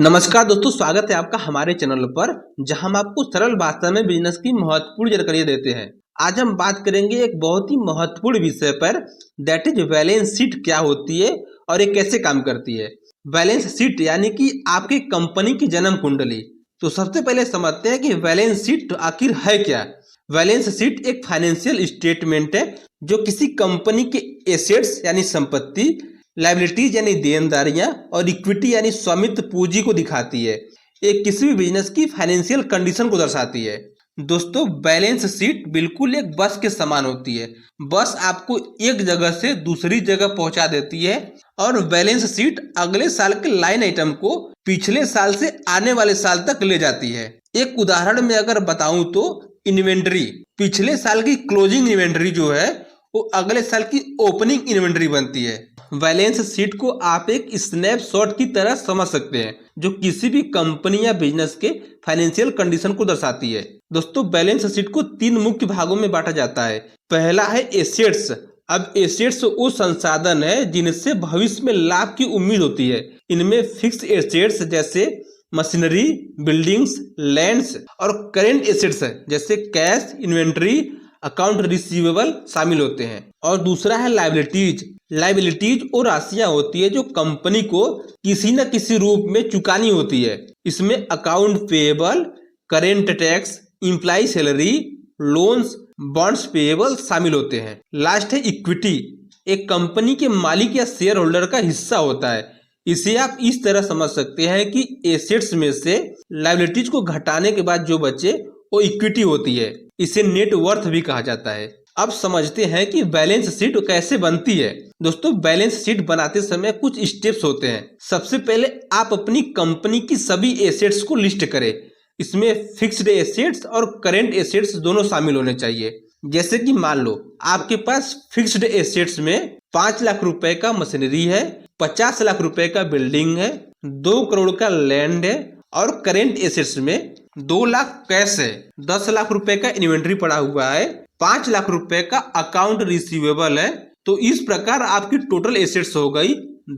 नमस्कार दोस्तों, स्वागत है आपका हमारे चैनल पर, जहां हम आपको सरल भाषा में बिजनेस की महत्वपूर्ण जानकारी देते हैं। आज हम बात करेंगे एक बहुत ही महत्वपूर्ण विषय पर, दैट इज बैलेंस शीट क्या होती है और ये कैसे काम करती है। बैलेंस शीट यानी कि आपकी कंपनी की जन्म कुंडली। तो सबसे पहले समझते हैं कि बैलेंस शीट आखिर है क्या। बैलेंस शीट एक फाइनेंशियल स्टेटमेंट है जो किसी कंपनी के एसेट्स यानी संपत्ति, लायबिलिटीज यानी देनदारियां और इक्विटी यानी स्वामित्व पूंजी को दिखाती है। एक किसी भी बिजनेस की फाइनेंशियल कंडीशन को दर्शाती है। दोस्तों, बैलेंस शीट बिल्कुल एक बस के समान होती है। बस आपको एक जगह से दूसरी जगह पहुंचा देती है और बैलेंस शीट अगले साल के लाइन आइटम को पिछले साल से आने वाले साल तक ले जाती है। एक उदाहरण में अगर बताऊं तो इन्वेंटरी, पिछले साल की क्लोजिंग इन्वेंटरी जो है वो अगले साल की ओपनिंग इन्वेंटरी बनती है। बैलेंस शीट को आप एक स्नैपशॉट की तरह समझ सकते हैं जो किसी भी कंपनी या बिजनेस के फाइनेंशियल कंडीशन को दर्शाती है। दोस्तों, बैलेंस शीट को तीन मुख्य भागों में बांटा जाता है। पहला है एसेट्स। अब एसेट्स वो संसाधन है जिनसे भविष्य में लाभ की उम्मीद होती है। इनमें फिक्स्ड एसेट्स जैसे मशीनरी, बिल्डिंग्स, लैंड्स और करेंट एसेट्स जैसे कैश, इन्वेंट्री, अकाउंट रिसीवेबल शामिल होते हैं। और दूसरा है लायबिलिटीज। लायबिलिटीज वो राशियां होती है जो कंपनी को किसी न किसी रूप में चुकानी होती है। इसमें account payable, current tax, employ salary, loans, bonds payable शामिल होते हैं। लास्ट है इक्विटी। एक कंपनी के मालिक या शेयर होल्डर का हिस्सा होता है। इसे आप इस तरह समझ सकते हैं कि एसेट्स में से लायबिलिटीज को घटाने के बाद जो बचे वो इक्विटी होती है। इसे नेट वर्थ भी कहा जाता है। अब समझते हैं कि बैलेंस शीट कैसे बनती है। दोस्तों, बैलेंस शीट बनाते समय कुछ स्टेप्स होते हैं। सबसे पहले आप अपनी कंपनी की सभी एसेट्स को लिस्ट करें। इसमें फिक्स्ड एसेट्स और करेंट एसेट्स दोनों शामिल होने चाहिए। जैसे कि मान लो आपके पास फिक्स्ड एसेट्स में 5 लाख रुपए का मशीनरी है, 50 लाख रुपए का बिल्डिंग है, 2 करोड़ का लैंड है और करेंट एसेट्स में 2 लाख कैश है, 10 लाख रुपए का इन्वेंट्री पड़ा हुआ है, 5 लाख रुपए का अकाउंट रिसीवेबल है। तो इस प्रकार आपकी टोटल एसेट्स हो गई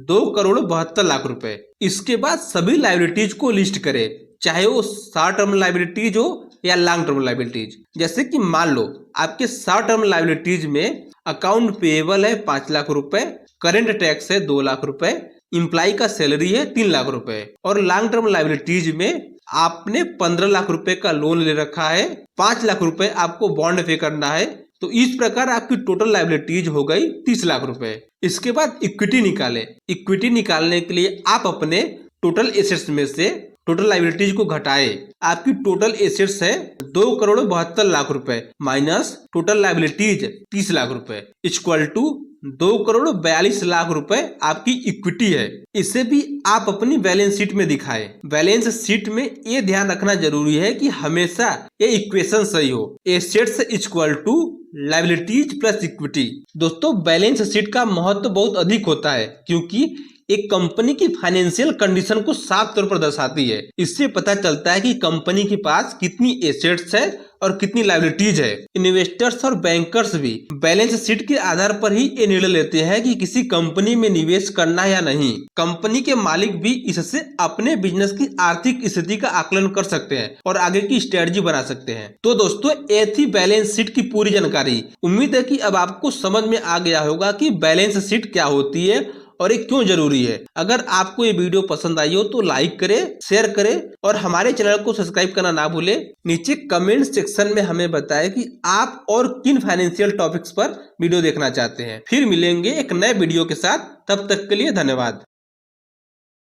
2 करोड़ 72 लाख रुपए। इसके बाद सभी लायबिलिटीज को लिस्ट करें, चाहे वो शॉर्ट टर्म लायबिलिटीज हो या लॉन्ग टर्म लायबिलिटीज। जैसे कि मान लो आपके शॉर्ट टर्म लायबिलिटीज में अकाउंट पेएबल है 5 लाख रुपए, करेंट टैक्स है 2 लाख रुपए, एम्प्लॉय का सैलरी है 3 लाख रुपए और लॉन्ग टर्म लायबिलिटीज में आपने 15 लाख रुपए का लोन ले रखा है, 5 लाख रुपए आपको बॉन्ड पे करना है। तो इस प्रकार आपकी टोटल लायबिलिटीज हो गई 30 लाख रुपए। इसके बाद इक्विटी निकालें। इक्विटी निकालने के लिए आप अपने टोटल एसेट्स में से टोटल लायबिलिटीज को घटाए। आपकी टोटल एसेट्स है 2 करोड़ 72 लाख रुपए माइनस टोटल लायबिलिटीज 30 लाख रुपए इक्वल टू 2 करोड़ 42 लाख रुपए आपकी इक्विटी है। इसे भी आप अपनी बैलेंस शीट में दिखाएं। बैलेंस शीट में ये ध्यान रखना जरूरी है कि हमेशा ये इक्वेशन सही हो। Assets equal to liabilities plus equity. दोस्तों, बैलेंस शीट का महत्व बहुत अधिक होता है क्योंकि एक कंपनी की फाइनेंशियल कंडीशन को साफ तौर पर दर्शाती है। इससे पता चलता है कि कंपनी के पास कितनी एसेट्स है और कितनी लायबिलिटीज है। इन्वेस्टर्स और बैंकर्स भी बैलेंस शीट के आधार पर ही ये निर्णय लेते हैं कि किसी कंपनी में निवेश करना है या नहीं। कंपनी के मालिक भी इससे अपने बिजनेस की आर्थिक स्थिति का आकलन कर सकते हैं और आगे की स्ट्रेटजी बना सकते हैं। तो दोस्तों, ये थी बैलेंस शीट की पूरी जानकारी। उम्मीद है कि अब आपको समझ में आ गया होगा कि बैलेंस शीट क्या होती है और ये क्यों जरूरी है। अगर आपको ये वीडियो पसंद आई हो तो लाइक करें, शेयर करें और हमारे चैनल को सब्सक्राइब करना ना भूलें। नीचे कमेंट सेक्शन में हमें बताएं कि आप और किन फाइनेंशियल टॉपिक्स पर वीडियो देखना चाहते हैं। फिर मिलेंगे एक नए वीडियो के साथ, तब तक के लिए धन्यवाद।